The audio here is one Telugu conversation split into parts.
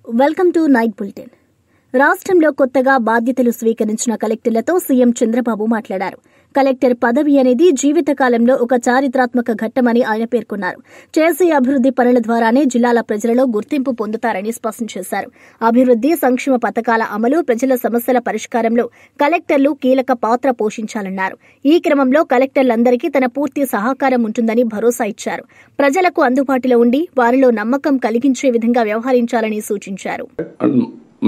Welcome to night bulletin. రాష్ట్రంలో కొత్తగా బాధ్యతలు స్వీకరించిన కలెక్టర్లతో సీఎం చంద్రబాబు మాట్లాడారు. కలెక్టర్ పదవి అనేది జీవితకాలంలో ఒక చారిత్రాత్మక ఘట్టమని ఆయన పేర్కొన్నారు. చేసే అభివృద్ది పనుల ద్వారానే జిల్లాల ప్రజలలో గుర్తింపు పొందుతారని స్పష్టం చేశారు. అభివృద్ది, సంక్షేమ పథకాల అమలు, ప్రజల సమస్యల పరిష్కారంలో కలెక్టర్లు కీలక పాత్ర పోషించాలన్నారు. ఈ క్రమంలో కలెక్టర్లందరికీ తన పూర్తి సహకారం ఉంటుందని భరోసా ఇచ్చారు. ప్రజలకు అందుబాటులో ఉండి వారిలో నమ్మకం కలిగించే విధంగా వ్యవహరించాలని సూచించారు.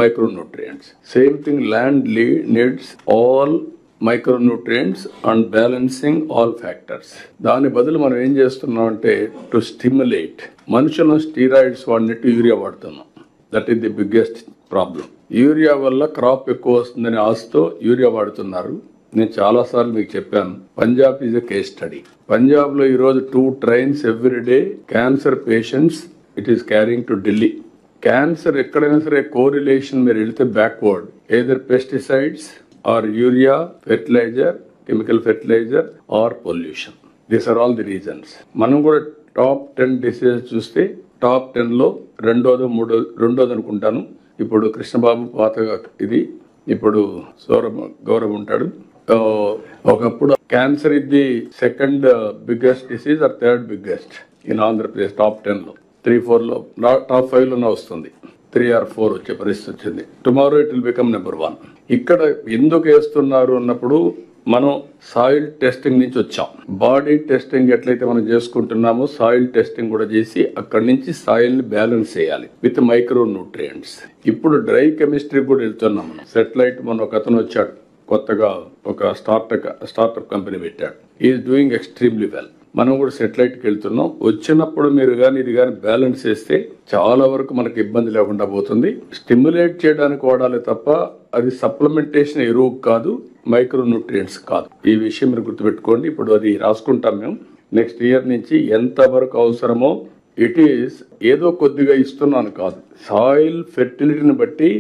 Micronutrients. Same thing, land needs all micronutrients and balancing all factors. దాని బదులు మనం ఏం చేస్తున్నాం అంటే టు స్టిమ్యులేట్. మనుషులను స్టీరాయిడ్స్ వాడినట్టు యూరియా వాడుతున్నాం. That is the biggest problem. Urea వల్ల క్రాప్ ఎక్కువ వస్తుందని ఆశతో యూరియా వాడుతున్నారు. నేను చాలాసార్లు మీకు చెప్పాను, Punjab is a case study. పంజాబ్లో ఈరోజు 2 trains every day cancer patients it is carrying to Delhi. Cancer ఎక్కడైనా సరే కోరిలేషన్ మీరు వెళితే backward, either pesticides or urea, fertiliser, chemical fertiliser or pollution. These are all the reasons. మనం కూడా టాప్ 10 డిసీజెస్ చూస్తే టాప్ 10లో రెండోది అనుకుంటాను. ఇప్పుడు కృష్ణబాబు పాతగా ఇది, ఇప్పుడు గౌరవ్ ఉంటాడు. ఒకప్పుడు క్యాన్సర్ ఇది the second biggest disease or third biggest in Andhra Pradesh. Top 10లో 3-4లో టాప్ 5లోనే వస్తుంది. 3 or 4 వచ్చే పరిస్థితి వచ్చింది. Tomorrow it will become number 1. ఇక్కడ ఎందుకు వేస్తున్నారు అన్నప్పుడు మనం సాయిల్ టెస్టింగ్ నుంచి వచ్చాం. బాడీ టెస్టింగ్ ఎట్లయితే మనం చేసుకుంటున్నామో సాయిల్ టెస్టింగ్ కూడా చేసి అక్కడి నుంచి సాయిల్ ని బ్యాలెన్స్ చేయాలి విత్ మైక్రో న్యూట్రియంట్స్. ఇప్పుడు డ్రై కెమిస్ట్రీ కూడా వెళ్తున్నాం మనం. సెటిలైట్ మన ఒక అతను వచ్చాడు, కొత్తగా ఒక స్టార్టప్ కంపెనీ పెట్టాడు. Is doing extremely well. మనం కూడా సెటిలైట్కి వెళ్తున్నాం. వచ్చినప్పుడు మీరు కానీ ఇది కానీ బ్యాలెన్స్ చేస్తే చాలా వరకు మనకు ఇబ్బంది లేకుండా పోతుంది. స్టిమ్యులేట్ చేయడానికి వాడాలి తప్ప అది సప్లిమెంటేషన్ ఎరువు కాదు, మైక్రో న్యూట్రియంట్స్ కాదు. ఈ విషయం మీరు గుర్తుపెట్టుకోండి. ఇప్పుడు అది రాసుకుంటాం మేము. నెక్స్ట్ ఇయర్ నుంచి ఎంత వరకు అవసరమో ఇట్ ఈస్ ఏదో కొద్దిగా ఇస్తున్నాను కాదు, సాయిల్ ఫెర్టిలిటీని బట్టి,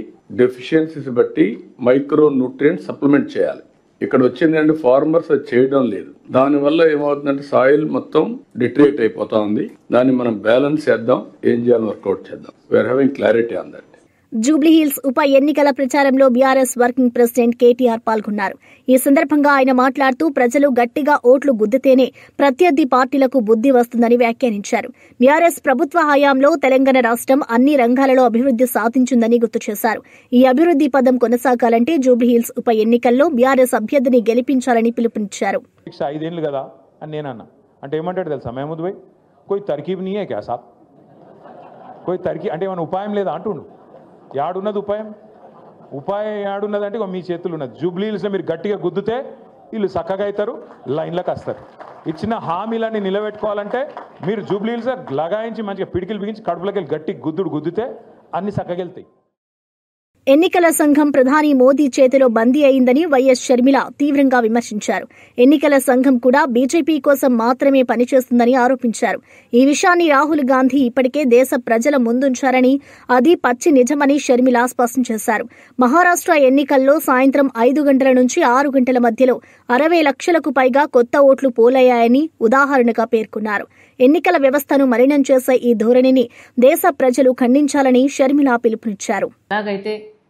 డెఫిషియన్సీస్ బట్టి మైక్రో న్యూట్రియంట్స్ సప్లిమెంట్ చేయాలి. ఇక్కడ వచ్చింది అంటే ఫార్మర్స్ అది చేయడం లేదు. దానివల్ల ఏమవుతుందంటే సాయిల్ మొత్తం డిట్రేట్ అయిపోతా ఉంది. దాన్ని మనం బ్యాలెన్స్ చేద్దాం, ఏం చేయాలని వర్కౌట్ చేద్దాం. We are having clarity on that. Jubilee Hills ఉప ఎన్నికల ప్రచారంలో బీఆర్ఎస్ వర్కింగ్ ప్రెసిడెంట్ కేటీఆర్ పాల్గొన్నారు. ఈ సందర్భంగా ఆయన మాట్లాడుతూ ప్రజలు గట్టిగా ఓట్లు గుద్దితేనే ప్రత్యర్థి పార్టీలకు బుద్ది వస్తుందని వ్యాఖ్యానించారు. బీఆర్ఎస్ ప్రభుత్వ హయాంలో తెలంగాణ రాష్ట్రం అన్ని రంగాలలో అభివృద్ది సాధించిందని గుర్తు చేశారు. ఈ అభివృద్ది పదం కొనసాగాలంటే జూబ్లీహిల్స్ ఉప ఎన్నికల్లో బీఆర్ఎస్ అభ్యర్థిని గెలిపించాలని పిలుపునిచ్చారు. 5 ఏళ్ళు కదా అని నేనన్నా. అంటే ఏమంటాడు తెలుసా మహమూద్ భాయ్, కోయి తర్కీబ్ నీయే క్యా సాబ్, కోయి తర్కీబ్ అంటే ఏమైనా ఉపాయం లేదా అంటుండు. యాడున్నది ఉపాయం యాడున్నదంటే మీ చేతులు ఉన్నది. జూబ్లీహిల్స్లో మీరు గట్టిగా గుద్దుతే వీళ్ళు చక్కగా అవుతారు, లైన్లకు వస్తారు. ఇచ్చిన హామీలన్నీ నిలబెట్టుకోవాలంటే మీరు జూబ్లీహిల్స్ లగాయించి మంచిగా పిడికిలు బిగించి కడుపులోకి వెళ్ళి గట్టి గుద్దుతే అన్ని చక్కగా వెళ్తాయి. ఎన్నికల సంఘం ప్రధాని మోదీ చేతిలో బందీ అయిందని వైఎస్ షర్మిల తీవ్రంగా విమర్శించారు. ఎన్నికల సంఘం కూడా బీజేపీ కోసం మాత్రమే పనిచేస్తుందని ఆరోపించారు. ఈ విషయాన్ని రాహుల్ గాంధీ ఇప్పటికే దేశ ప్రజల ముందుంచారని, అది పచ్చి నిజమని షర్మిల స్పష్టం చేశారు. మహారాష్ట్ర ఎన్నికల్లో సాయంత్రం 5 గంటల నుంచి 6 గంటల మధ్యలో 60 లక్షలకు పైగా కొత్త ఓట్లు పోలయ్యాయని ఉదాహరణగా పేర్కొన్నారు. ఎన్నికల వ్యవస్థను మలినం చేసే ఈ ధోరణిని దేశ ప్రజలు ఖండించాలని షర్మిల పిలుపునిచ్చారు.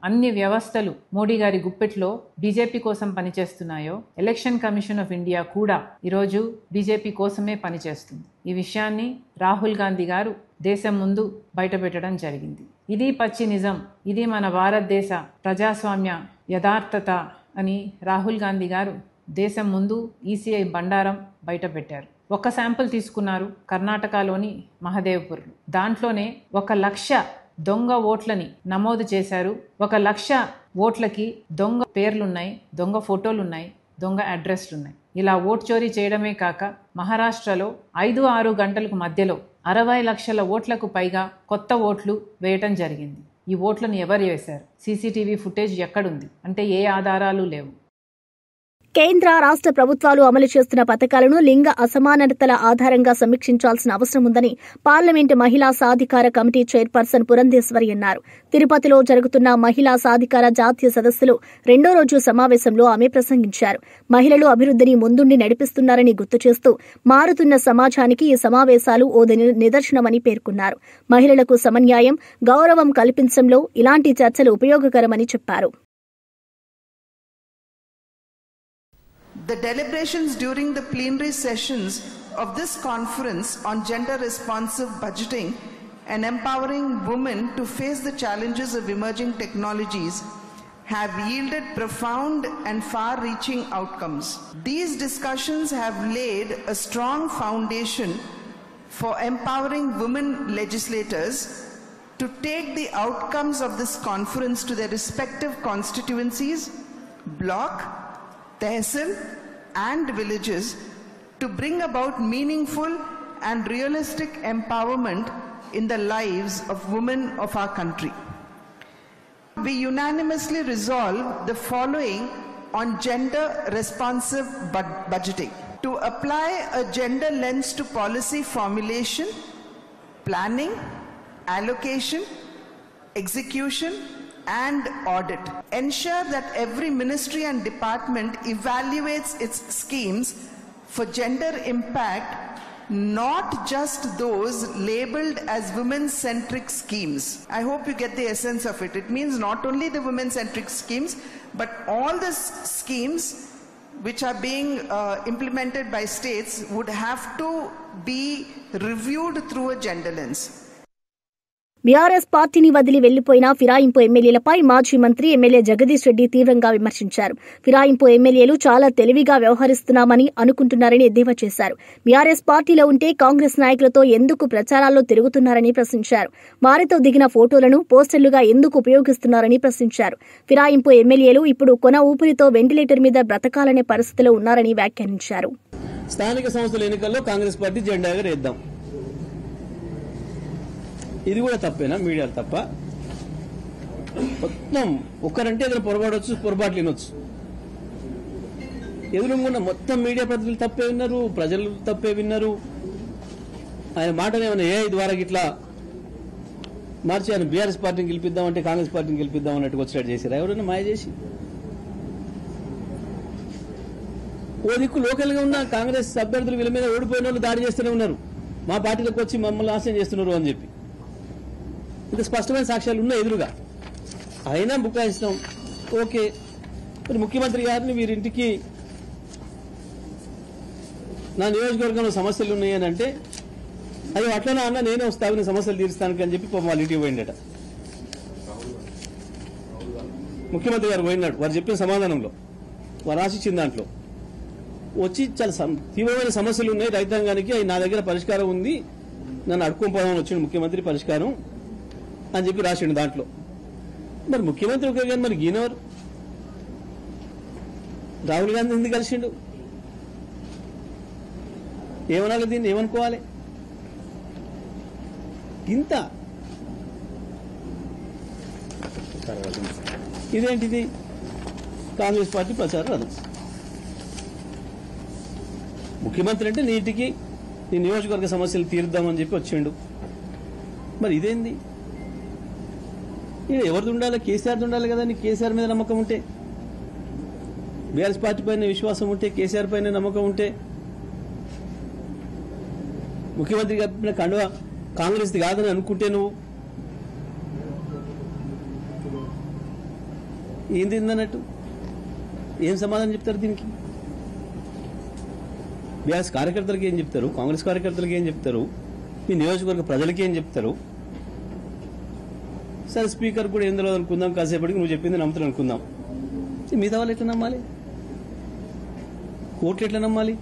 అన్ని వ్యవస్థలు మోడీ గారి గుప్పెట్లో బీజేపీ కోసం పనిచేస్తున్నాయో, ఎలక్షన్ కమిషన్ ఆఫ్ ఇండియా కూడా ఈరోజు బీజేపీ కోసమే పనిచేస్తుంది. ఈ విషయాన్ని రాహుల్ గాంధీ గారు దేశం ముందు బయటపెట్టడం జరిగింది. ఇది పచ్చి నిజం, ఇది మన భారతదేశ ప్రజాస్వామ్య యథార్థత అని రాహుల్ గాంధీ గారు దేశం ముందు ఈసీఐ బండారం బయటపెట్టారు. ఒక శాంపుల్ తీసుకున్నారు కర్ణాటకలోని మహదేవ్పూర్లో. దాంట్లోనే 1 లక్ష దొంగ ఓట్లని నమోదు చేశారు. 1 లక్ష ఓట్లకి దొంగ పేర్లున్నాయి, దొంగ ఫోటోలున్నాయి, దొంగ అడ్రస్లున్నాయి. ఇలా ఓట్ చోరీ చేయడమే కాక మహారాష్ట్రలో 5-6 గంటలకు మధ్యలో 60 లక్షల ఓట్లకు పైగా కొత్త ఓట్లు వేయటం జరిగింది. ఈ ఓట్లను ఎవరు వేశారు? సీసీటీవీ ఫుటేజ్ ఎక్కడుంది అంటే ఏ ఆధారాలు లేవు. కేంద్ర రాష్ట్ర ప్రభుత్వాలు అమలు చేస్తున్న పథకాలను లింగ అసమానతల ఆధారంగా సమీక్షించాల్సిన అవసరం ఉందని పార్లమెంటు మహిళా సాధికార కమిటీ చైర్పర్సన్ పురంధేశ్వరి అన్నారు. తిరుపతిలో జరుగుతున్న మహిళా సాధికార జాతీయ సదస్సులో రెండో రోజు సమావేశంలో ఆమె ప్రసంగించారు. మహిళలు అభివృద్ధిని ముందుండి నడిపిస్తున్నారని గుర్తు చేస్తూ మారుతున్న సమాజానికి ఈ సమావేశాలు ఓ నిదర్శనమని పేర్కొన్నారు. మహిళలకు సమన్యాయం, గౌరవం కల్పించడంలో ఇలాంటి చర్చలు ఉపయోగకరమని చెప్పారు. The deliberations during the plenary sessions of this conference on gender-responsive budgeting and empowering women to face the challenges of emerging technologies have yielded profound and far-reaching outcomes. These discussions have laid a strong foundation for empowering women legislators to take the outcomes of this conference to their respective constituencies, bloc, tehsil and villages to bring about meaningful and realistic empowerment in the lives of women of our country. We unanimously resolve the following on gender responsive budgeting: to apply a gender lens to policy formulation, planning, allocation, execution and audit. Ensure that every ministry and department evaluates its schemes for gender impact, not just those labeled as women-centric schemes. I hope you get the essence of it. It means not only the women-centric schemes, but all the schemes which are being implemented by states would have to be reviewed through a gender lens. BRS పార్టీని వదిలి వెళ్లిపోయిన ఫిరాయింపు ఎమ్మెల్యేలపై మాజీ మంత్రి ఎమ్మెల్యే జగదీష్ రెడ్డి తీవ్రంగా విమర్శించారు. ఫిరాయింపు ఎమ్మెల్యేలు చాలా తెలివిగా వ్యవహరిస్తున్నామని అనుకుంటున్నారని ఎద్దేవా చేశారు. బీఆర్ఎస్ పార్టీలో ఉంటే కాంగ్రెస్ నాయకులతో ఎందుకు ప్రచారాల్లో తిరుగుతున్నారని ప్రశ్నించారు. వారితో దిగిన ఫోటోలను పోస్టర్లుగా ఎందుకు ఉపయోగిస్తున్నారని ప్రశ్నించారు. ఫిరాయింపు ఎమ్మెల్యేలు ఇప్పుడు కొన ఊపిరితో వెంటిలేటర్ మీద బ్రతకాలనే పరిస్థితిలో ఉన్నారని వ్యాఖ్యానించారు. స్థానిక సంస్థల ఎన్నికల్లో కాంగ్రెస్ పార్టీ జెండా ఎగరేద్దాం, ఇది కూడా తప్పేనా? మీడియా తప్ప? మొత్తం ఒక్కరంటే ఏదైనా పొరపాడొచ్చు, పొరపాట్లు వినొచ్చు. ఎదురుగా మొత్తం మీడియా ప్రతినిధులు తప్పే విన్నారు, ప్రజలు తప్పే విన్నారు. ఆయన మాటలు ఏమైనా AI ద్వారా ఇట్లా మార్చి ఆయన బీఆర్ఎస్ పార్టీని గెలిపిద్దామంటే కాంగ్రెస్ పార్టీని గెలిపిద్దాం అన్నట్టుగా వచ్చేటట్టు చేశారు. ఎవరైనా మాయ చేసి ఓ దిక్కు లోకల్ గా ఉన్న కాంగ్రెస్ అభ్యర్థులు వీళ్ళ మీద ఓడిపోయిన వాళ్ళు దాడి చేస్తూనే ఉన్నారు. మా పార్టీలోకి వచ్చి మమ్మల్ని ఆశయం చేస్తున్నారు అని చెప్పి ఇంత స్పష్టమైన సాక్ష్యాలు ఉన్నాయి ఎదురుగా. అయినా బుకాయిస్తాం. ఓకే, మరి ముఖ్యమంత్రి గారిని వీరింటికి నా నియోజకవర్గంలో సమస్యలు ఉన్నాయని అంటే అది అట్లనే అన్న నేనే వస్తాను సమస్యలు తీరుస్తానికి అని చెప్పి వాళ్ళ ఇంటికి పోయిండట. ముఖ్యమంత్రి గారు పోయినాడు. వారు చెప్పిన సమాధానంలో వారు ఆశించిన దాంట్లో వచ్చి చాలా తీవ్రమైన సమస్యలు ఉన్నాయి రైతాంగానికి, అవి నా దగ్గర పరిష్కారం ఉంది, నన్ను అడుక్కోపోదామని వచ్చిండు ముఖ్యమంత్రి పరిష్కారం అని చెప్పి రాసిండు దాంట్లో. మరి ముఖ్యమంత్రి ఒకే కానీ మరి గీనవరు రాహుల్ గాంధీ ఎందుకు కలిసిండు? ఏమనాలి దీన్ని? ఏమనుకోవాలి? ఇంత ఇదేంటిది? కాంగ్రెస్ పార్టీ ప్రచార రథం. ముఖ్యమంత్రి అంటే నీటికి నీ నియోజకవర్గ సమస్యలు తీరుద్దామని చెప్పి వచ్చిండు. మరి ఇదేంది? ఇది ఎవరిది ఉండాలి? కేసీఆర్ది ఉండాలి కదా. నీకు కేసీఆర్ మీద నమ్మకం ఉంటే, బీఆర్ఎస్ పార్టీ పైన విశ్వాసం ఉంటే, కేసీఆర్ పైన నమ్మకం ఉంటే, ముఖ్యమంత్రి గారి కండువా కాంగ్రెస్ది కాదని అనుకుంటే నువ్వు ఏంది అన్నట్టు ఏం సమాధానం చెప్తారు దీనికి? బీఆర్ఎస్ కార్యకర్తలకి ఏం చెప్తారు? కాంగ్రెస్ కార్యకర్తలకి ఏం చెప్తారు? మీ నియోజకవర్గ ప్రజలకి ఏం చెప్తారు? సరే, స్పీకర్ కూడా ఏం తెలియదు అనుకుందాం, కాసేపటికి నువ్వు చెప్పింది నమ్ముతాను అనుకుందాం. మిగతా వాళ్ళు ఎట్లా నమ్మాలి? కోర్టు ఎట్లా నమ్మాలి?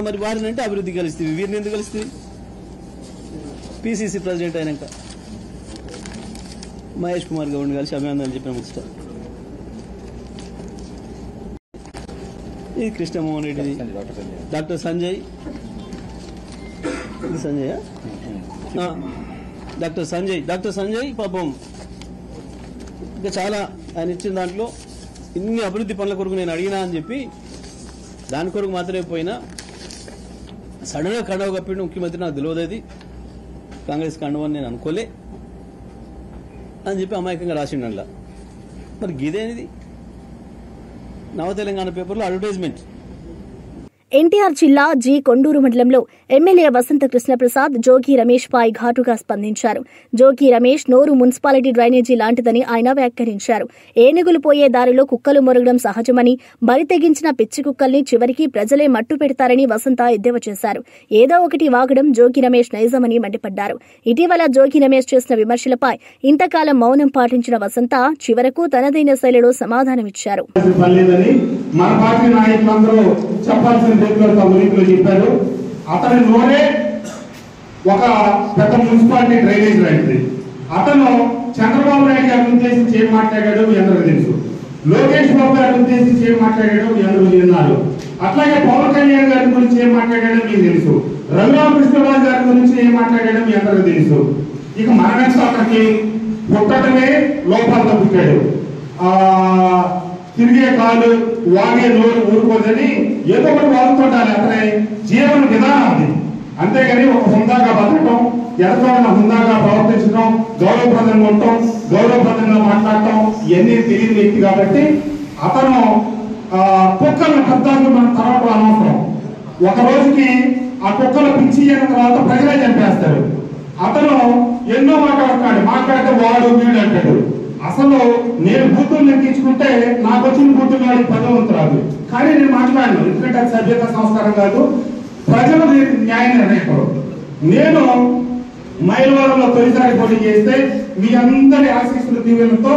మరి వారిని అంటే అభివృద్ధి కలుస్తుంది, వీరిని ఎందుకు కలుస్తుంది? PCC ప్రెసిడెంట్ అయినాక మహేష్ కుమార్ గౌడ్ని కలిసి అభినందనలు చెప్పిన ముచ్చట. ఇది కృష్ణమోహన్ రెడ్డిది, డాక్టర్ సంజయ్, ఇది సంజయ్ డాక్టర్ సంజయ్ పాపం ఇంకా చాలా ఆయన ఇచ్చిన దాంట్లో ఇన్ని అభివృద్ధి పనుల కొరకు నేను అడిగినా అని చెప్పి దాని కొరకు మాత్రమే పోయినా సడన్ గా కండవ కప్పిండు ముఖ్యమంత్రి. నాకు తెలియదు అది కాంగ్రెస్ కండవ అని నేను అనుకోలే అని చెప్పి అమాయకంగా రాసిండల్లా. మరి గిదేనిది నవ తెలంగాణ పేపర్లో అడ్వర్టైజ్మెంట్. ఎన్టీఆర్ జిల్లా జి కొండూరు మండలంలో ఎమ్మెల్యే వసంత కృష్ణప్రసాద్ జోగి రమేష్ పై ఘాటుగా స్పందించారు. జోగి రమేష్ నోరు మున్సిపాలిటీ డ్రైనేజీ లాంటిదని ఆయన వ్యాఖ్యానించారు. ఏనుగులు పోయే దారిలో కుక్కలు మొరగడం సహజమని, బరి తెగించిన పిచ్చి కుక్కల్ని చివరికి ప్రజలే మట్టు పెడతారని వసంత ఎద్దేవా చేశారు. ఏదో ఒకటి వాగడం జోగి రమేష్ నైజమని మండిపడ్డారు. ఇటీవల జోగి రమేష్ చేసిన విమర్శలపై ఇంతకాలం మౌనం పాటించిన వసంత చివరకు తనదైన శైలిలో సమాధానమిచ్చారు. మన పార్టీ నాయకులందరూ చెప్పాల్సిన రీతిలో తమ రీతిలో చెప్పారు. అతని నోరే ఒక పెద్ద మున్సిపాలిటీ డ్రైనేజ్ లాంటిది. అతను చంద్రబాబు నాయుడు గారిని ఉద్దేశించి ఏం మాట్లాడాడు మీ అందరూ తెలుసు. లోకేష్ బాబు గారిని ఉద్దేశించి ఏం మాట్లాడాడు మీ అందరూ విన్నారు. అట్లాగే పవన్ కళ్యాణ్ గారి గురించి ఏం మాట్లాడాడో మీకు తెలుసు. రఘురామకృష్ణరాజు గారి గురించి ఏం మాట్లాడాడో మీ అందరూ తెలుసు. ఇక మన నెక్స్ట్ అతనికి పుట్టడమే లోపాలతో పుట్టాడు. తిరిగే కాలు వాగే నోరు ఊరుకోదని ఏదో ఒకటి వాడుతుంటారు. అతని జీవన విధానం అది. అంతేగాని ఒక హుందాగా బతకటం, ఎదటోళ్ళ హుందాగా ప్రవర్తించడం, గౌరవప్రదంగా ఉండటం, గౌరవప్రదంగా మాట్లాడటం ఇవన్నీ తెలియని వ్యక్తి కాబట్టి అతను కుక్కలను పెద్దాన్ని మన తర్వాత అనవసరం. ఒక రోజుకి ఆ కుక్కలు పిచ్చి అయిన తర్వాత ప్రజలే చంపేస్తారు. అతను ఎన్నో మాట్లాడితే వాడు వీడు అంటాడు. అసలు నేను బూతులు లెక్కించుకుంటే నాకు వచ్చిన బూతులు వాడికి 10 వంతు రాదు. కానీ నేను మాట్లాడను, ఎందుకంటే అది సభ్యత సంస్కారం కాదు. ప్రజలు న్యాయ నిర్ణయం. నేను మైలవరంలో తొలిసారి పోటీ చేస్తే మీ అందరి ఆశీస్సుల దీవెనతో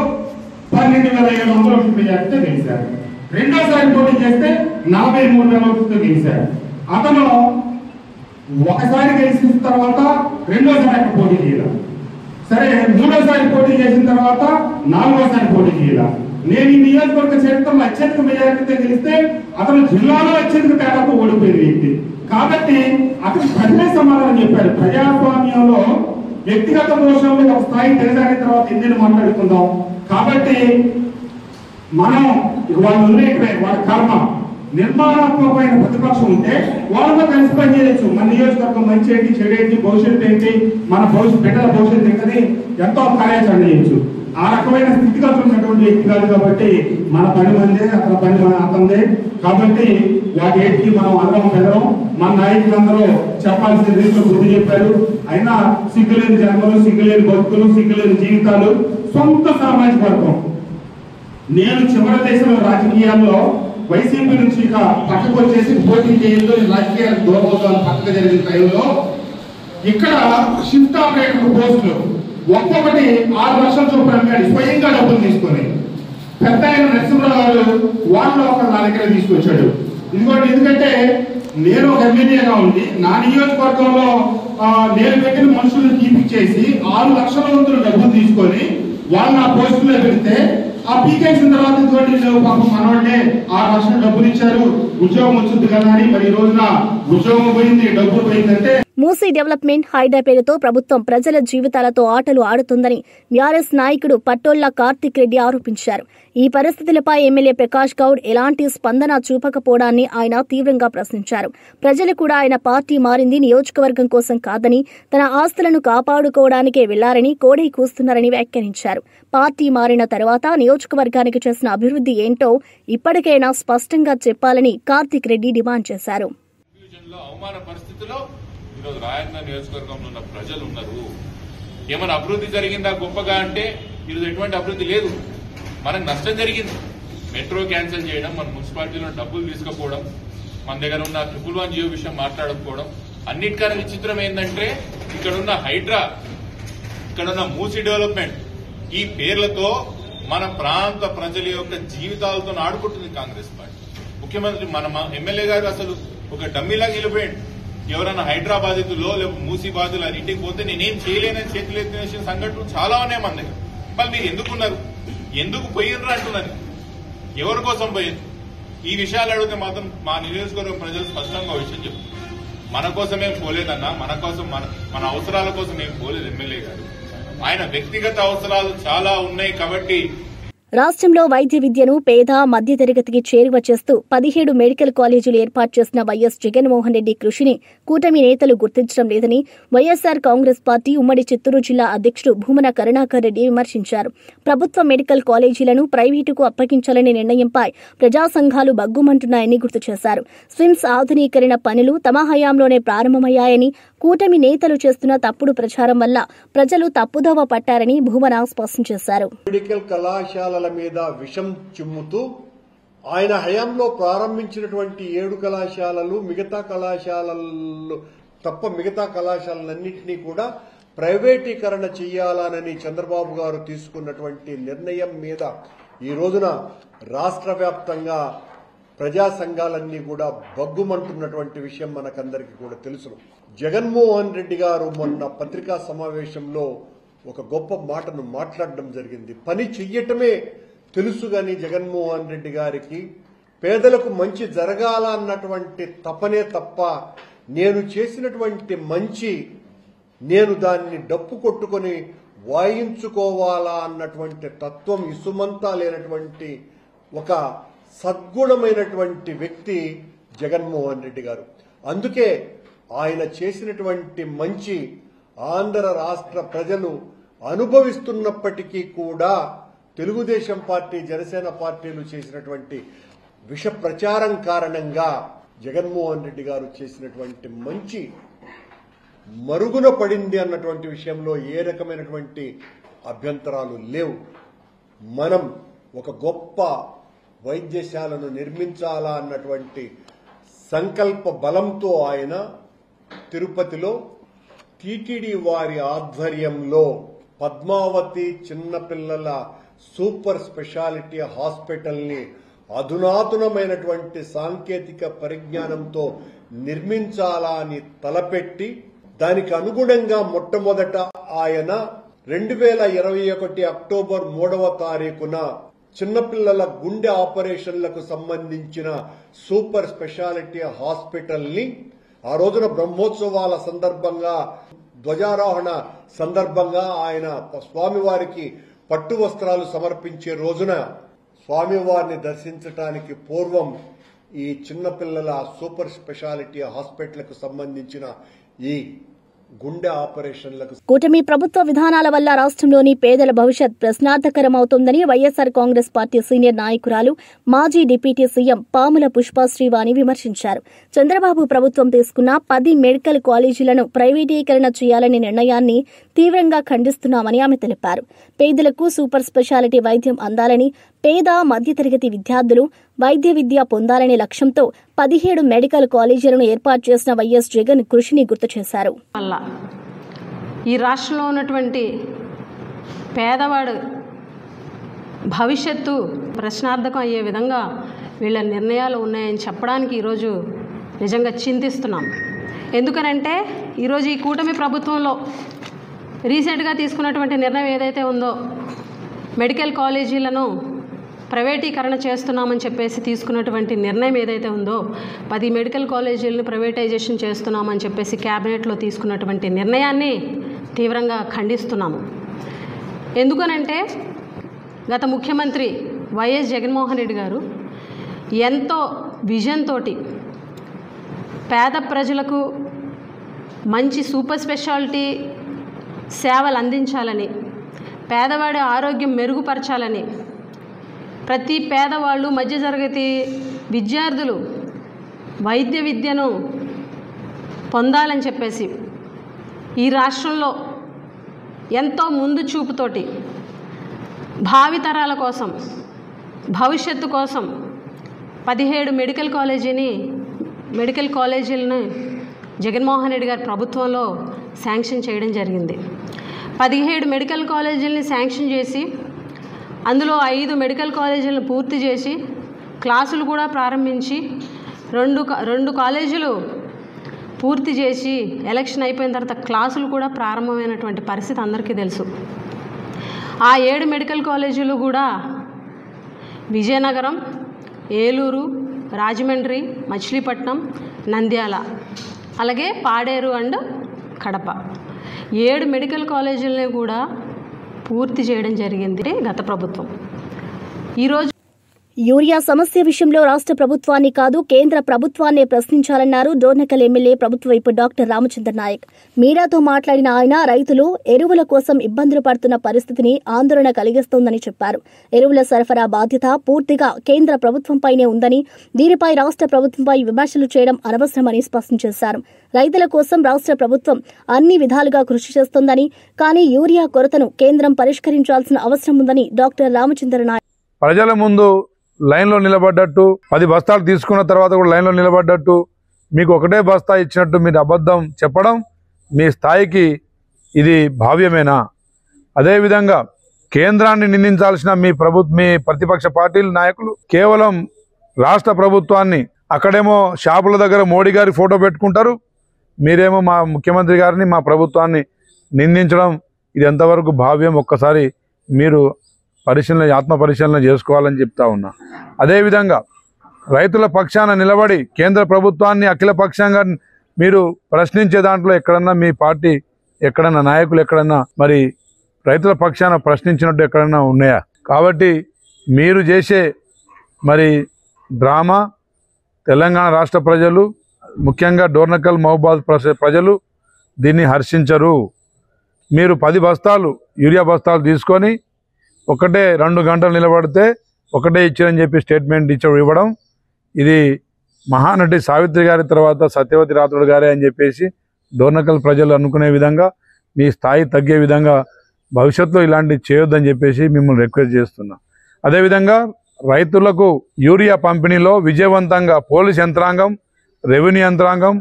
12,700 మెజార్టీతో గెలిచారు. రెండోసారి పోటీ చేస్తే 43,000 గెలిచారు. అతను ఒకసారి గెలిచిన తర్వాత రెండోసారి అక్కడ పోటీ చేయలేదు. సరే, మూడోసారి పోటీ చేసిన తర్వాత 4వసారి పోటీ చేయాల. నేను ఈ నియోజకవర్గ చరిత్రలో అత్యధిక మెజారిటీతో గెలిస్తే అతను జిల్లాలో అత్యధిక తేడాతో ఓడిపోయిన వ్యక్తి కాబట్టి అతను ప్రజలే సమాధానం చెప్పాడు. ప్రజాస్వామ్యంలో వ్యక్తిగత దోషంలో ఒక స్థాయి తెలిసారిన తర్వాత ఎన్ని మాట్లాడుకుందాం. కాబట్టి మనం వాళ్ళు వాళ్ళ కర్మ నిర్మాణాత్మకమైన ప్రతిపక్షం ఉంటే వాళ్ళతో కలిసి పనిచేయచ్చు. మన నియోజకవర్గం మంచి ఏంటి, చెడు ఏంటి, భవిష్యత్తు ఏంటి, మన బిడ్డల భవిష్యత్తు ఏంటని ఎంతో కార్యాచరణ చేయొచ్చు. ఆ రకమైన స్థితిగతులు ఉన్నటువంటి వ్యక్తి కాదు కాబట్టి మన పని మందే, అతని పని అతనిదే. కాబట్టి వాటి ఏంటి మనం అందరం పెదరం. మన నాయకులందరూ చెప్పాల్సిన రీతిలో బుద్ధి చెప్పారు. అయినా సిగ్గులేని జన్మలు, సిగ్గులేని బతుకులు, సిగ్గులేని జీవితాలు, సొంత సామాజిక వర్గం. నేను చివరి దేశంలో రాజకీయాల్లో వైసీపీ నుంచి ఇక పక్కకు వచ్చేసి పోటీ చేయడంలో రాజకీయాలకు దూరం అవుతాను పక్కకు జరిగిన టైంలో ఇక్కడ షిఫ్ట్ ఆపరేటర్ పోస్టులు ఒక్కొక్కటి 6 లక్షల చొప్పున అమ్మాడు స్వయంగా డబ్బులు తీసుకొని. పెద్ద ఆయన నరసింహరావు గారు వాళ్ళు ఒకరు నా దగ్గర తీసుకొచ్చాడు. ఇంకోటి ఎందుకంటే నేను ఒక ఎమ్మెల్యేగా ఉండి నా నియోజకవర్గంలో నేను పెట్టిన మనుషులను తీపిచ్చేసి 6 లక్షల వంతులు డబ్బులు తీసుకొని వాళ్ళు నా పోస్టులో పెడితే ఆ పీకేసిన తర్వాత ఇంకోటి పాపం మనవాళ్ళే 6 లక్షలు డబ్బులు ఇచ్చారు, ఉద్యోగం వచ్చింది కదా అని. మరి ఈ రోజున ఉద్యోగం పోయింది, డబ్బులు పోయిందంటే. మూసీ డెవలప్మెంట్ హైడ్రా పేరుతో ప్రభుత్వం ప్రజల జీవితాలతో ఆటలు ఆడుతుందని బీఆర్ఎస్ నాయకుడు పట్టోళ్ల కార్తిక్ రెడ్డి ఆరోపించారు. ఈ పరిస్థితులపై ఎమ్మెల్యే ప్రకాష్ గౌడ్ ఎలాంటి స్పందన చూపకపోవడాన్ని ఆయన తీవ్రంగా ప్రశ్నించారు. ప్రజలు కూడా ఆయన పార్టీ మారింది నియోజకవర్గం కోసం కాదని, తన ఆస్తులను కాపాడుకోవడానికే వెళ్లారని కోడై కూస్తున్నారని వ్యాఖ్యానించారు. పార్టీ మారిన తర్వాత నియోజకవర్గానికి చేసిన అభివృద్ధి ఏంటో ఇప్పటికైనా స్పష్టంగా చెప్పాలని కార్తిక్ రెడ్డి డిమాండ్ చేశారు. ఈరోజు రాయన్న నియోజకవర్గంలో ఉన్న ప్రజలు ఉన్నారు. ఏమైనా అభివృద్ధి జరిగిందా గొప్పగా అంటే ఈరోజు ఎటువంటి అభివృద్ధి లేదు. మనకు నష్టం జరిగింది. మెట్రో క్యాన్సిల్ చేయడం, మన మున్సిపాలిటీలో డబ్బులు తీసుకుపోవడం, మన దగ్గర ఉన్న 111 జియో విషయం మాట్లాడకపోవడం, అన్నిటికన్నా విచిత్రం ఏంటంటే ఇక్కడున్న హైడ్రా, ఇక్కడున్న మూసీ డెవలప్మెంట్ ఈ పేర్లతో మన ప్రాంత ప్రజల యొక్క జీవితాలతో ఆడుకుంటుంది కాంగ్రెస్ పార్టీ. ముఖ్యమంత్రి మన ఎమ్మెల్యే గారు అసలు ఒక డమ్మీలాగా నిలిపోయాడు. ఎవరైనా హైడ్రా బాధితుల్లో లేకపోతే మూసీ బాధితులు అని ఇంటికి పోతే నేనేం చేయలేనని చేతులు ఎత్తిన సంఘటనలు చాలా ఉన్నాయి మన దగ్గర. మళ్ళీ మీరు ఎందుకున్నారు, ఎందుకు పోయినరు అంటున్నారు, ఎవరి కోసం పోయింది? ఈ విషయాలు అడిగితే మాత్రం మా నియోజకవర్గం ప్రజలు స్పష్టంగా విషయం చెప్తారు. మన కోసం ఏం పోలేదన్నా, మన కోసం మన అవసరాల కోసం ఏం పోలేదు ఎమ్మెల్యే గారు. ఆయన వ్యక్తిగత అవసరాలు చాలా ఉన్నాయి కాబట్టి రాష్ట్రంలో వైద్య విద్యను పేద మధ్యతరగతికి చేరువ చేస్తూ 17 మెడికల్ కాలేజీలు ఏర్పాటు చేసిన వైఎస్ జగన్మోహన్ రెడ్డి కృషిని కూటమి నేతలు గుర్తించడం లేదని వైఎస్సార్ కాంగ్రెస్ పార్టీ ఉమ్మడి చిత్తూరు జిల్లా అధ్యక్షుడు భూమన కరుణాకర్ రెడ్డి విమర్శించారు. ప్రభుత్వ మెడికల్ కాలేజీలను ప్రైవేటుకు అప్పగించాలనే నిర్ణయంపై ప్రజా సంఘాలు బగ్గుమంటున్నాయని గుర్తు చేశారు. స్విమ్స్ ఆధునీకరణ పనులు తమ హయాంలోనే ప్రారంభమయ్యాయని, కూటమి నేతలు చేస్తున్న తప్పుడు ప్రచారం వల్ల ప్రజలు తప్పుదోవ పట్టారని భూమన స్పష్టం చేశారు. మెడికల్ కళాశాలల మీద విషం చిమ్ముతూ ఆయన హయాంలో ప్రారంభించినటువంటి 7 కళాశాలలు మిగతా కళాశాలలు తప్ప మిగతా కళాశాలలన్నింటినీ కూడా ప్రైవేటీకరణ చేయాలనని చంద్రబాబు గారు తీసుకున్నటువంటి నిర్ణయం మీద ఈ రోజున రాష్ట్ర వ్యాప్తంగా ప్రజా సంఘాలన్నీ కూడా బగ్గుమంటున్నటువంటి విషయం మనకందరికీ కూడా తెలుసు. జగన్మోహన్ రెడ్డి గారు మొన్న పత్రికా సమావేశంలో ఒక గొప్ప మాటను మాట్లాడడం జరిగింది. పని చెయ్యటమే తెలుసు గాని జగన్మోహన్ రెడ్డి గారికి పేదలకు మంచి జరగాలన్నటువంటి తపనే తప్ప నేను చేసినటువంటి మంచి నేను దాన్ని డప్పు కొట్టుకొని వాయించుకోవాలా అన్నటువంటి తత్వం ఇసుమంతా లేనటువంటి ఒక సద్గుణమైనటువంటి వ్యక్తి జగన్మోహన్ రెడ్డి గారు. అందుకే ఆయన చేసినటువంటి మంచి ఆంధ్ర రాష్ట్ర ప్రజలు అనుభవిస్తున్నప్పటికీ కూడా తెలుగుదేశం పార్టీ జనసేన పార్టీలు చేసినటువంటి విష ప్రచారం కారణంగా జగన్మోహన్ రెడ్డి గారు చేసినటువంటి మంచి మరుగున పడింది అన్నటువంటి విషయంలో ఏ రకమైనటువంటి అభ్యంతరాలు లేవు. మనం ఒక గొప్ప వైద్యశాలను నిర్మించాలా అన్నటువంటి సంకల్ప బలంతో ఆయన తిరుపతిలో టీటీడీ వారి ఆధ్వర్యంలో పద్మావతి చిన్నపిల్లల సూపర్ స్పెషాలిటీ హాస్పిటల్ని అధునాతనమైనటువంటి సాంకేతిక పరిజ్ఞానంతో నిర్మించాలా అని తలపెట్టి దానికి అనుగుణంగా మొట్టమొదట ఆయన 2021 అక్టోబర్ 3వ తారీఖున చిన్నపిల్లల గుండె ఆపరేషన్లకు సంబంధించిన సూపర్ స్పెషాలిటీ హాస్పిటల్ ని ఆ రోజున బ్రహ్మోత్సవాల సందర్భంగా ధ్వజారోహణ సందర్భంగా ఆయన స్వామివారికి పట్టు వస్త్రాలు సమర్పించే రోజున స్వామివారిని దర్శించడానికి పూర్వం ఈ చిన్నపిల్లల సూపర్ స్పెషాలిటీ హాస్పిటల్కు సంబంధించిన ఈ గుండె ఆపరేషన్లకు కూటమి ప్రభుత్వ విధానాల వల్ల రాష్ట్రంలోని పేదల భవిష్యత్ ప్రశ్నార్థకరమవుతోందని వైఎస్సార్ కాంగ్రెస్ పార్టీ సీనియర్ నాయకురాలు మాజీ డిప్యూటీ సీఎం పాముల పుష్పశ్రీవాణి విమర్శించారు. చంద్రబాబు ప్రభుత్వం తీసుకున్న 10 మెడికల్ కాలేజీలను ప్రైవేటీకరణ చేయాలనే నిర్ణయాన్ని తీవ్రంగా ఖండిస్తున్నామని ఆమె తెలిపారు. పేదలకు సూపర్ స్పెషాలిటీ వైద్యం అందాలని, పేద మధ్యతరగతి విద్యార్థులు వైద్య విద్య పొందాలనే లక్ష్యంతో 17 మెడికల్ కాలేజీలను ఏర్పాటు చేసిన వైఎస్ జగన్ కృషిని గుర్తు చేశారు. ఈ రాష్ట్రంలో ఉన్నటువంటి పేదవాడు భవిష్యత్తు ప్రశ్నార్థకం అయ్యే విధంగా వీళ్ళ నిర్ణయాలు ఉన్నాయని చెప్పడానికి ఈరోజు నిజంగా చింతిస్తున్నాం. ఎందుకనంటే ఈరోజు ఈ కూటమి ప్రభుత్వంలో రీసెంట్గా తీసుకున్నటువంటి నిర్ణయం ఏదైతే ఉందో మెడికల్ కాలేజీలను ప్రైవేటీకరణ చేస్తున్నామని చెప్పేసి తీసుకున్నటువంటి నిర్ణయం ఏదైతే ఉందో 10 మెడికల్ కాలేజీలను ప్రైవేటైజేషన్ చేస్తున్నామని చెప్పేసి క్యాబినెట్లో తీసుకున్నటువంటి నిర్ణయాన్ని తీవ్రంగా ఖండిస్తున్నాము. ఎందుకనంటే గత ముఖ్యమంత్రి వైఎస్ జగన్మోహన్ రెడ్డి గారు ఎంతో విజన్ తోటి పేద ప్రజలకు మంచి సూపర్ స్పెషాలిటీ సేవలు అందించాలని, పేదవాడి ఆరోగ్యం మెరుగుపరచాలని, ప్రతి పేదవాళ్ళు మధ్యతరగతి విద్యార్థులు వైద్య విద్యను పొందాలని చెప్పేసి ఈ రాష్ట్రంలో ఎంతో ముందు చూపుతోటి భావితరాల కోసం భవిష్యత్తు కోసం 17 మెడికల్ కాలేజీలను జగన్మోహన్ రెడ్డి గారి ప్రభుత్వంలో శాంక్షన్ చేయడం జరిగింది. 17 మెడికల్ కాలేజీలని శాంక్షన్ చేసి అందులో 5 మెడికల్ కాలేజీలను పూర్తి చేసి క్లాసులు కూడా ప్రారంభించి రెండు కాలేజీలు పూర్తి చేసి ఎలక్షన్ అయిపోయిన తర్వాత క్లాసులు కూడా ప్రారంభమైనటువంటి పరిస్థితి అందరికీ తెలుసు. ఆ 7 మెడికల్ కాలేజీలు కూడా విజయనగరం, ఏలూరు, రాజమండ్రి, మచిలీపట్నం, నంద్యాల, అలాగే పాడేరు అండ్ కడప 7 మెడికల్ కాలేజీలని కూడా పూర్తి చేయడం జరిగింది గత ప్రభుత్వం. ఈరోజు యూరియా సమస్య విషయంలో రాష్ట్ర ప్రభుత్వాన్ని కాదు కేంద్ర ప్రభుత్వాన్నే ప్రశ్నించాలన్నారు డోర్నకల్ ఎమ్మెల్యే ప్రభుత్వ వైపు డాక్టర్ రామచంద్ర నాయక్. మీడియాతో మాట్లాడిన ఆయన రైతులు ఎరువుల కోసం ఇబ్బందులు పడుతున్న పరిస్థితిని ఆందోళన కలిగిస్తోందని చెప్పారు. ఎరువుల సరఫరా బాధ్యత పూర్తిగా కేంద్ర ప్రభుత్వంపైనే ఉందని, దీనిపై రాష్ట్ర ప్రభుత్వంపై విమర్శలు చేయడం అనవసరమని స్పష్టం చేశారు. రైతుల కోసం రాష్ట్ర ప్రభుత్వం అన్ని విధాలుగా కృషి చేస్తోందని, కానీ యూరియా కొరతను కేంద్రం పరిష్కరించాల్సిన అవసరం ఉందని డాక్టర్ రామచంద్ర నాయక్ ప్రజల ముందు లైన్లో నిలబడ్డట్టు 10 బస్తాలు తీసుకున్న తర్వాత కూడా లైన్లో నిలబడ్డట్టు మీకు ఒకటే బస్తా ఇచ్చినట్టు మీరు అబద్ధం చెప్పడం మీ స్థాయికి ఇది భావ్యమేనా? అదేవిధంగా కేంద్రాన్ని నిందించాల్సిన మీ ప్రతిపక్ష పార్టీల నాయకులు కేవలం రాష్ట్ర ప్రభుత్వాన్ని, అక్కడేమో షాపుల దగ్గర మోడీ గారి ఫోటో పెట్టుకుంటారు, మీరేమో మా ముఖ్యమంత్రి గారిని మా ప్రభుత్వాన్ని నిందించడం ఇది ఎంతవరకు భావ్యం? ఒక్కసారి మీరు ఆత్మ పరిశీలన చేసుకోవాలని చెప్తా ఉన్నా. అదేవిధంగా రైతుల పక్షాన నిలబడి కేంద్ర ప్రభుత్వాన్ని అఖిల పక్షంగా మీరు ప్రశ్నించే దాంట్లో ఎక్కడన్నా మీ పార్టీ ఎక్కడన్నా నాయకులు ఎక్కడన్నా మరి రైతుల పక్షాన ప్రశ్నించినట్టు ఎక్కడన్నా ఉన్నాయా? కాబట్టి మీరు చేసే మరి డ్రామా తెలంగాణ రాష్ట్ర ప్రజలు, ముఖ్యంగా డోర్నకల్ మహబూబాద్ ప్రజలు దీన్ని హర్షించరు. మీరు 10 బస్తాలు యూరియా బస్తాలు తీసుకొని 1-2 గంటలు నిలబడితే ఒకటే ఇచ్చారని చెప్పి స్టేట్మెంట్ ఇవ్వడం, ఇది మహానటి సావిత్రి గారి తర్వాత సత్యవతి రాథోడ్ గారే అని చెప్పేసి డోర్నకల్ ప్రజలు అనుకునే విధంగా మీ స్థాయి తగ్గే విధంగా భవిష్యత్తులో ఇలాంటివి చేయొద్దని చెప్పేసి మిమ్మల్ని రిక్వెస్ట్ చేస్తున్నా. అదేవిధంగా రైతులకు యూరియా పంపిణీలో విజయవంతంగా పోలీస్ యంత్రాంగం, రెవెన్యూ యంత్రాంగం,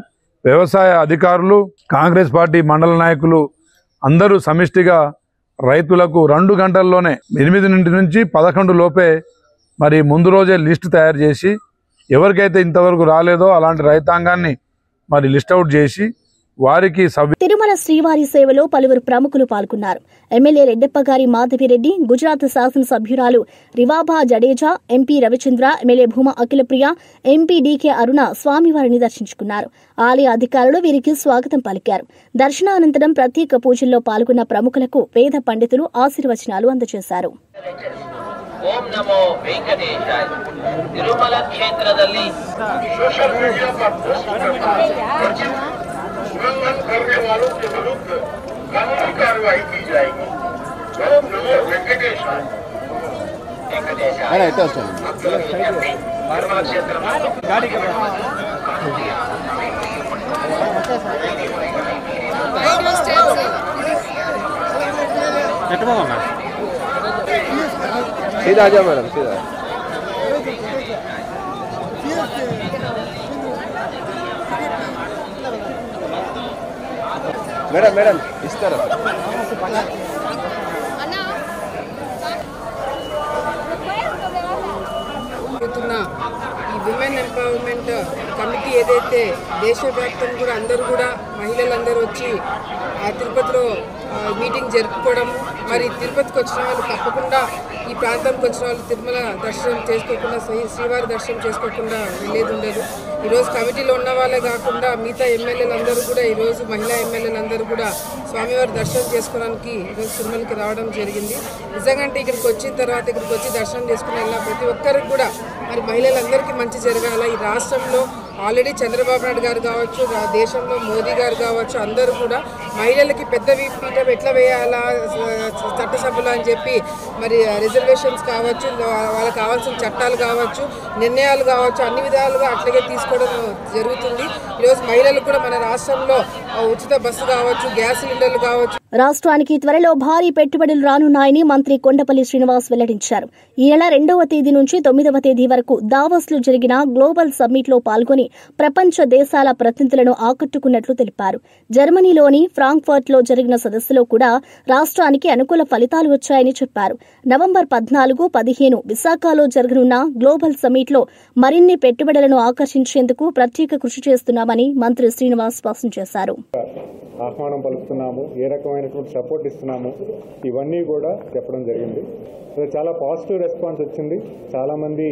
వ్యవసాయ అధికారులు, కాంగ్రెస్ పార్టీ మండల నాయకులు అందరూ సమిష్టిగా రైతులకు 2 గంటల్లోనే 8 నుంచి 11 లోపే మరి ముందు రోజే లిస్టు తయారు చేసి ఎవరికైతే ఇంతవరకు రాలేదో అలాంటి రైతాంగాన్ని మరి లిస్ట్ అవుట్ చేసి వారికి తిరుమల శ్రీవారి సేవలో పలువురు ప్రముఖులు పాల్గొన్నారు. ఎమ్మెల్యే రెడ్డెప్పగారి మాధవిరెడ్డి, గుజరాత్ శాసనసభ్యురాలు Rivaba Jadeja, MP Ravichandra, MLA Bhuma Akhilapriya, MP DK Aruna స్వామివారిని దర్శించుకున్నారు. ఆలయ అధికారులు వీరికి స్వాగతం పలికారు. దర్శనానంతరం ప్రత్యేక పూజల్లో పాల్గొన్న ప్రముఖులకు వేద పండితులు ఆశీర్వచనాలు అందజేశారు. ಓಂ ನಮೋ ವೆಂಕಟೇಶಾಯ. ತಿರುಮಲ ಕ್ಷೇತ್ರದಲ್ಲಿ ಸೋशल मीडिया पर पोस्ट उल्लंघन करने वालों के विरुद्ध कानूनी कार्रवाई की जाएगी. ओम नमो वेंकटेशाय. सीधा आ जाओ मैडम, सीधा. मैडम इस तरफ. ఈ విమెన్ ఎంపవర్మెంట్ కమిటీ ఏదైతే దేశవ్యాప్తంగా కూడా అందరూ కూడా మహిళలందరూ వచ్చి ఆ తిరుపతిలో మీటింగ్ జరుపుకోవడం, మరి తిరుపతికి వచ్చిన వాళ్ళు తప్పకుండా ఈ ప్రాంతానికి వచ్చిన వాళ్ళు తిరుమల దర్శనం చేసుకోకుండా, శ్రీవారి దర్శనం చేసుకోకుండా వెళ్ళేది ఉండదు. ఈరోజు కమిటీలో ఉన్న వాళ్ళే కాకుండా మిగతా ఎమ్మెల్యేలందరూ కూడా, ఈరోజు మహిళా ఎమ్మెల్యేలందరూ కూడా స్వామివారి దర్శనం చేసుకోవడానికి ఈరోజు తిరుమలకి రావడం జరిగింది. నిజంగా అంటే ఇక్కడికి వచ్చిన తర్వాత ఇక్కడికి వచ్చి దర్శనం చేసుకుని వెళ్ళిన ప్రతి ఒక్కరికి కూడా మరి మహిళలందరికీ మంచి జరగాల. ఈ రాష్ట్రంలో ఆల్రెడీ చంద్రబాబు నాయుడు గారు కావచ్చు, దేశంలో మోదీ గారు కావచ్చు, అందరూ కూడా మహిళలకి పెద్ద పీఠం ఎట్లా వేయాలా చట్టసభలు అని చెప్పి మరి రిజర్వేషన్స్ కావచ్చు, వాళ్ళకి కావాల్సిన చట్టాలు కావచ్చు, నిర్ణయాలు కావచ్చు, అన్ని విధాలుగా అట్లాగే తీసుకోవడం జరుగుతుంది. ఈరోజు మహిళలకు కూడా మన రాష్ట్రంలో ఉచిత బస్సు కావచ్చు, గ్యాస్ సిలిండర్లు కావచ్చు. రాష్ట్రానికి త్వరలో భారీ పెట్టుబడులు రానున్నాయని మంత్రి కొండపల్లి శ్రీనివాస్ వెల్లడించారు. ఈ నెల 2వ తేదీ నుంచి 9వ తేదీ వరకు దావోస్లో జరిగిన గ్లోబల్ సమ్మిట్లో పాల్గొని ప్రపంచ దేశాల ప్రతినిధులను ఆకట్టుకున్నట్లు తెలిపారు. జర్మనీలోని ఫ్రాంక్ఫర్ట్లో జరిగిన సదస్సులో కూడా రాష్ట్రానికి అనుకూల ఫలితాలు వచ్చాయని చెప్పారు. నవంబర్ 14, 15 విశాఖలో జరగనున్న గ్లోబల్ సమ్మిట్లో మరిన్ని పెట్టుబడులను ఆకర్షించేందుకు ప్రత్యేక కృషి చేస్తున్నామని మంత్రి శ్రీనివాస్ స్పష్టం చేశారు. ఆహ్వానం పలుకుతున్నాము, ఏ రకమైనటువంటి సపోర్ట్ ఇస్తున్నాము, ఇవన్నీ కూడా చెప్పడం జరిగింది. చాలా పాజిటివ్ రెస్పాన్స్ వచ్చింది. చాలామంది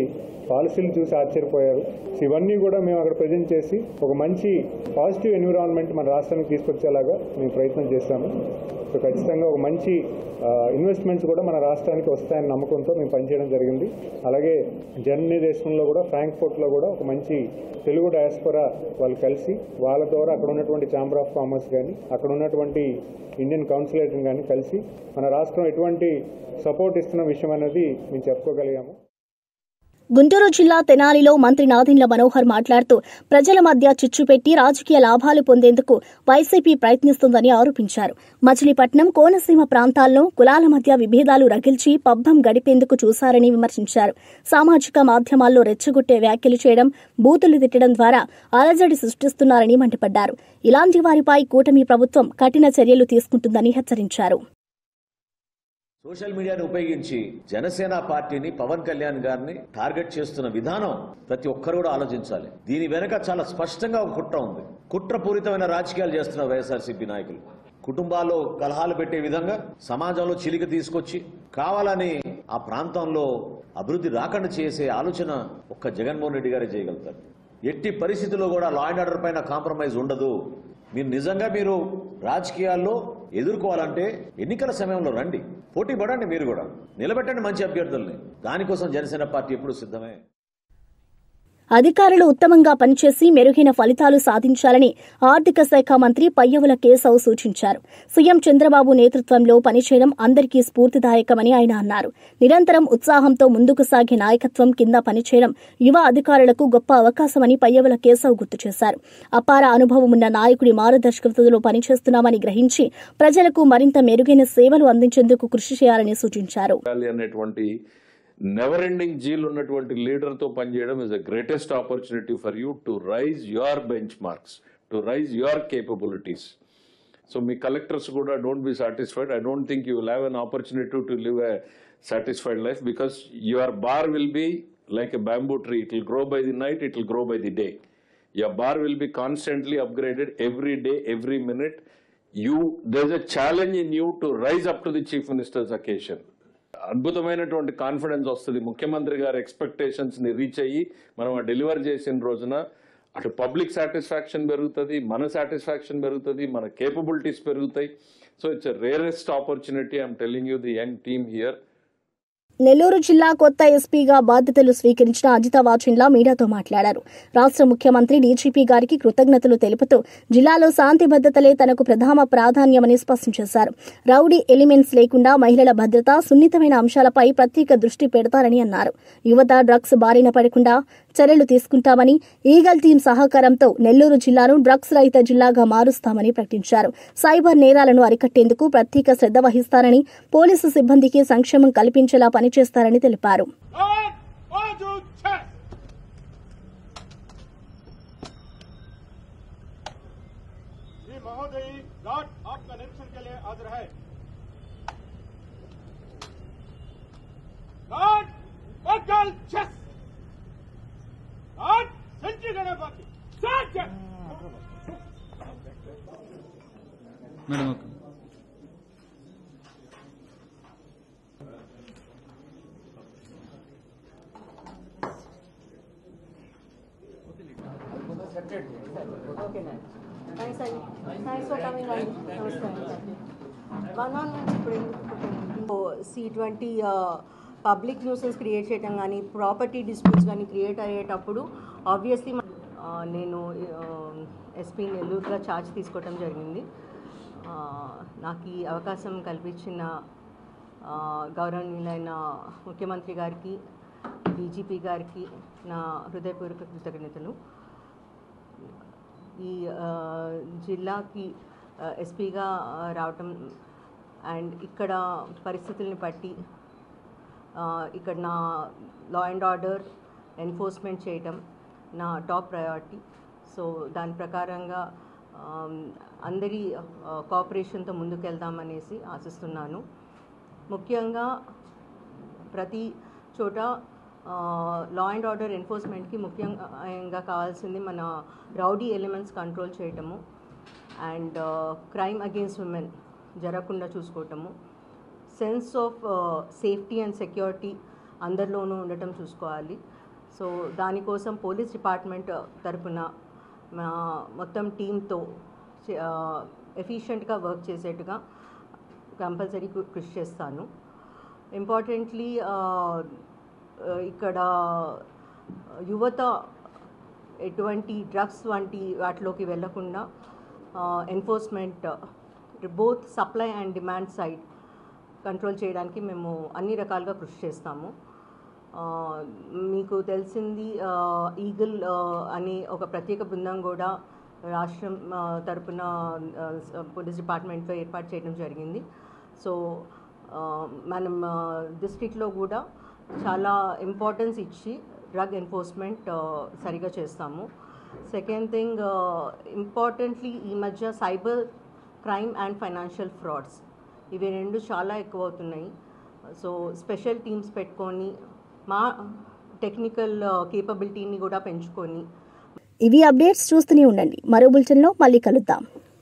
పాలసీలు చూసి ఆశ్చర్యపోయారు. ఇవన్నీ కూడా మేము అక్కడ ప్రజెంట్ చేసి ఒక మంచి పాజిటివ్ ఎన్విరాన్మెంట్ మన రాష్ట్రానికి తీసుకొచ్చేలాగా మేము ప్రయత్నం చేశాము. సో ఖచ్చితంగా ఒక మంచి ఇన్వెస్ట్మెంట్స్ కూడా మన రాష్ట్రానికి వస్తాయన్న నమ్మకంతో మేము పనిచేయడం జరిగింది. అలాగే జర్మనీ దేశంలో కూడా ఫ్రాంక్ఫర్ట్లో కూడా ఒక మంచి తెలుగు డయాస్పోరా వాళ్ళు కలిసి వాళ్ళ ద్వారా అక్కడ ఉన్నటువంటి ఛాంబర్ ఆఫ్ కామర్స్ కానీ అక్కడ ఉన్నటువంటి ఇండియన్ కౌన్సిలేట్ని కానీ కలిసి మన రాష్ట్రం ఎటువంటి సపోర్ట్ ఇస్తున్న విషయం అనేది మేము చెప్పుకోగలిగాము. గుంటూరు జిల్లా తెనాలిలో మంత్రి నాదెండ్ల మనోహర్ మాట్లాడుతూ ప్రజల మధ్య చిచ్చు పెట్టి రాజకీయ లాభాలు పొందేందుకు వైసీపీ ప్రయత్నిస్తుందని ఆరోపించారు. మచిలీపట్నం, కోనసీమ ప్రాంతాల్లో కులాల మధ్య విభేదాలు రగిల్చి పబ్బం గడిపేందుకు చూశారని విమర్శించారు. సామాజిక మాధ్యమాల్లో రెచ్చగొట్టే వ్యాఖ్యలు చేయడం, బూతులు తిట్టడం ద్వారా అలజడి సృష్టిస్తున్నారని మండిపడ్డారు. ఇలాంటి వారిపై కూటమి ప్రభుత్వం కఠిన చర్యలు తీసుకుంటుందని హెచ్చరించారు. సోషల్ మీడియాను ఉపయోగించి జనసేన పార్టీని, పవన్ కళ్యాణ్ గారిని టార్గెట్ చేస్తున్న విధానం ప్రతి ఒక్కరు కూడా ఆలోచించాలి. దీని వెనక చాలా స్పష్టంగా ఒక కుట్ర ఉంది. కుట్రపూరితమైన రాజకీయాలు చేస్తున్న వైఎస్ఆర్సీపీ నాయకులు కుటుంబాల్లో కలహాలు పెట్టే విధంగా సమాజంలో చిలిక తీసుకొచ్చి కావాలని ఆ ప్రాంతంలో అభివృద్ధి రాకుండా చేసే ఆలోచన ఒక్క జగన్మోహన్ రెడ్డి గారే చేయగలుగుతారు. ఎట్టి పరిస్థితుల్లో కూడా లా అండ్ ఆర్డర్ పైన కాంప్రమైజ్ ఉండదు. మీరు నిజంగా మీరు రాజకీయాల్లో ఎదుర్కోవాలంటే ఎన్నికల సమయంలో రండి, పోటీ పడండి, మీరు కూడా నిలబెట్టండి మంచి అభ్యర్థుల్ని. దానికోసం జనసేన పార్టీ ఎప్పుడు సిద్ధమే. అధికారులు ఉత్తమంగా పనిచేసి మెరుగైన ఫలితాలు సాధించాలని ఆర్థిక శాఖ మంత్రి పయ్యవుల కేశవ్ సూచించారు. సీఎం చంద్రబాబు నేతృత్వంలో పనిచేయడం అందరికీ స్ఫూర్తిదాయకమని ఆయన అన్నారు. నిరంతరం ఉత్సాహంతో ముందుకు సాగే నాయకత్వం కింద పనిచేయడం యువ అధికారులకు గొప్ప అవకాశమని పయ్యవుల కేశవ్ గుర్తు చేశారు. అపార అనుభవం ఉన్న నాయకుడి మార్గదర్శకతలో పనిచేస్తున్నామని గ్రహించి ప్రజలకు మరింత మెరుగైన సేవలు అందించేందుకు కృషి చేయాలని సూచించారు. నెవర్ ఎండింగ్ జీల్ ఉన్నటువంటి లీడర్తో పనిచేయడం is the greatest opportunity for you to raise your benchmarks, to raise your capabilities. So మీ కలెక్టర్స్ కూడా don't be satisfied. I don't think you will have an opportunity to live a satisfied life because your bar will be like a bamboo tree. It will grow by the night, it will grow by the day. Your bar will be constantly upgraded every day, every minute. There's a challenge in you to rise up to the Chief Minister's occasion. అద్భుతమైనటువంటి కాన్ఫిడెన్స్ వస్తుంది. ముఖ్యమంత్రి గారి ఎక్స్పెక్టేషన్స్ ని రీచ్ అయ్యి మనం డెలివర్ చేసిన రోజున అటు పబ్లిక్ సాటిస్ఫాక్షన్ పెరుగుతుంది, మన సాటిస్ఫాక్షన్ పెరుగుతుంది, మన కేపబిలిటీస్ పెరుగుతాయి. So it's a rarest opportunity. I'm telling you the young team here. Nellore జిల్లా కొత్త ఎస్పీగా బాధ్యతలు స్వీకరించిన అజిత వాచెండ్ల మీడియాతో మాట్లాడారు. రాష్ట్ర ముఖ్యమంత్రి డీజీపీ గారికి కృతజ్ఞతలు తెలుపుతూ జిల్లాలో శాంతి భద్రతలే తనకు ప్రధాన ప్రాధాన్యమని స్పష్టం చేశారు. రౌడీ ఎలిమెంట్స్ లేకుండా మహిళల భద్రత, సున్నితమైన అంశాలపై ప్రత్యేక దృష్టి పెడతారని అన్నారు. యువత డ్రగ్స్ బారిన పడకుండా చర్యలు తీసుకుంటామని, ఈగల్ టీం సహకారంతో నెల్లూరు జిల్లాను డ్రగ్స్ రహిత జిల్లాగా మారుస్తామని ప్రకటించారు. సైబర్ నేరాలను అరికట్టేందుకు ప్రత్యేక శ్రద్ధ వహిస్తారని, పోలీసు సిబ్బందికి సంక్షేమం కల్పించేలా పనిచేస్తారని తెలిపారు. C20 పబ్లిక్ న్యూసెన్స్ క్రియేట్ చేయడం కానీ, ప్రాపర్టీ డిస్ప్యూట్స్ కానీ క్రియేట్ అయ్యేటప్పుడు ఆబ్వియస్లీ నేను ఎస్పీ నెల్లూరుగా ఛార్జ్ తీసుకోవడం జరిగింది. నాకు ఈ అవకాశం కల్పించిన గౌరవనీయులైన ముఖ్యమంత్రి గారికి, డీజీపీ గారికి నా హృదయపూర్వక కృతజ్ఞతలు. ఈ జిల్లాకి ఎస్పీగా రావటం అండ్ ఇక్కడ పరిస్థితుల్ని బట్టి ఇక్కడ నా లా అండ్ ఆర్డర్ ఎన్ఫోర్స్మెంట్ చేయటం నా టాప్ ప్రయారిటీ. సో దాని ప్రకారంగా అందరి కోఆపరేషన్తో ముందుకెళ్దామనేసి ఆశిస్తున్నాను. ముఖ్యంగా ప్రతి చోట లా అండ్ ఆర్డర్ ఎన్ఫోర్స్మెంట్కి ముఖ్యంగా కావాల్సింది మన రౌడీ ఎలిమెంట్స్ కంట్రోల్ చేయటము. అండ్ క్రైమ్ అగేన్స్ట్ ఉమెన్ జరగకుండా చూసుకోవటము, sense of safety and security అందరిలోనూ ఉండటం చూసుకోవాలి. సో దానికోసం పోలీస్ డిపార్ట్మెంట్ తరఫున మొత్తం టీంతో ఎఫిషియెంట్గా వర్క్ చేసేట్టుగా కంపల్సరీ కృషి చేస్తాను. ఇంపార్టెంట్లీ ఇక్కడ యువత ఎటువంటి డ్రగ్స్ వంటి వాటిలోకి వెళ్లకుండా enforcement both supply and demand side control చేయడానికి మేము అన్ని రకాలుగా కృషి చేస్తాము. మీకు తెలిసింది ఈగిల్ అనే ఒక ప్రత్యేక బృందం కూడా రాష్ట్రం తరపున పోలీస్ డిపార్ట్మెంట్లో ఏర్పాటు చేయడం జరిగింది. సో మనం డిస్ట్రిక్ట్లో కూడా చాలా ఇంపార్టెన్స్ ఇచ్చి డ్రగ్ ఎన్ఫోర్స్మెంట్ సరిగా చేస్తాము. సెకండ్ థింగ్, ఇంపార్టెంట్లీ ఈ మధ్య cyber crime and financial frauds ఇవి రెండు చాలా ఎక్కువ అవుతున్నాయి. సో స్పెషల్ టీమ్స్ పెట్టుకొని మా టెక్నికల్ కేపబిలిటీని కూడా పెంచుకొని ఇవి అప్డేట్స్ చూస్తూనే ఉండండి. మరో బులెటిన్లో మళ్ళీ కలుద్దాం.